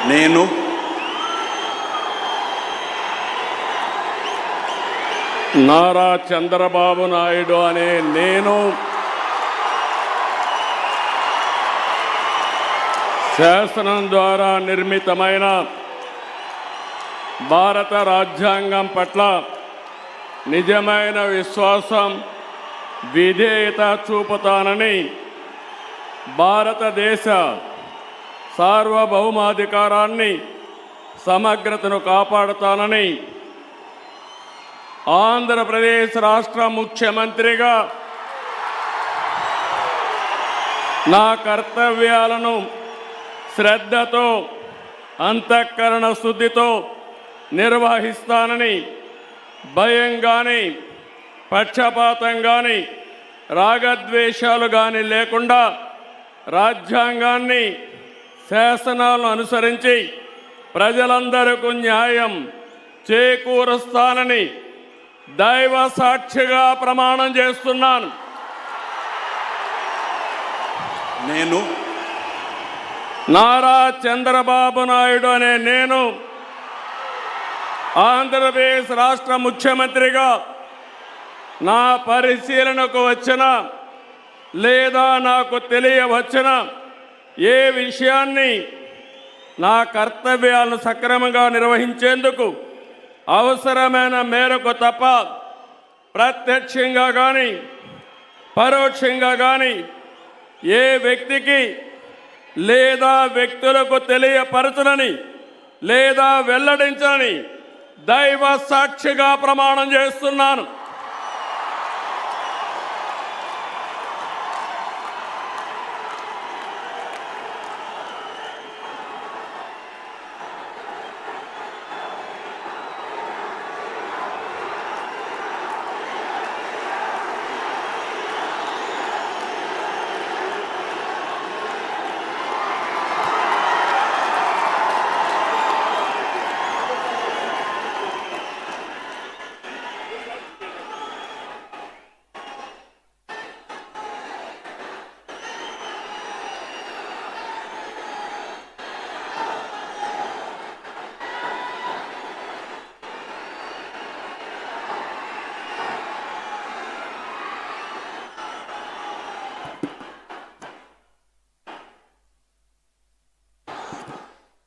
నేను నారా చంద్రబాబు నాయుడు అనే నేను శాసనం ద్వారా నిర్మితమైన భారత రాజ్యాంగం పట్ల నిజమైన విశ్వాసం విధేయత చూపుతానని భారతదేశ సార్వభౌమాధికారాన్ని సమగ్రతను కాపాడుతానని ఆంధ్రప్రదేశ్ రాష్ట్ర ముఖ్యమంత్రిగా నా కర్తవ్యాలను శ్రద్ధతో అంతఃకరణ శుద్ధితో నిర్వహిస్తానని భయం కానీ పక్షపాతం కానీ రాగద్వేషాలు కానీ లేకుండా రాజ్యాంగాన్ని శాసనాలను అనుసరించి ప్రజలందరికీ న్యాయం చేకూరుస్తానని దైవ సాక్షిగా ప్రమాణం చేస్తున్నాను. నేను నారా చంద్రబాబు నాయుడు అనే నేను ఆంధ్రప్రదేశ్ రాష్ట్ర ముఖ్యమంత్రిగా నా పరిశీలనకు వచ్చిన లేదా నాకు తెలియవచ్చిన ఏ విషయాన్ని నా కర్తవ్యాలను సక్రమంగా నిర్వహించేందుకు అవసరమైన మేరకు తప్ప ప్రత్యక్షంగా కానీ పరోక్షంగా కానీ ఏ వ్యక్తికి లేదా వ్యక్తులకు తెలియపరచనని లేదా వెల్లడించని దైవ సాక్షిగా ప్రమాణం చేస్తున్నాను.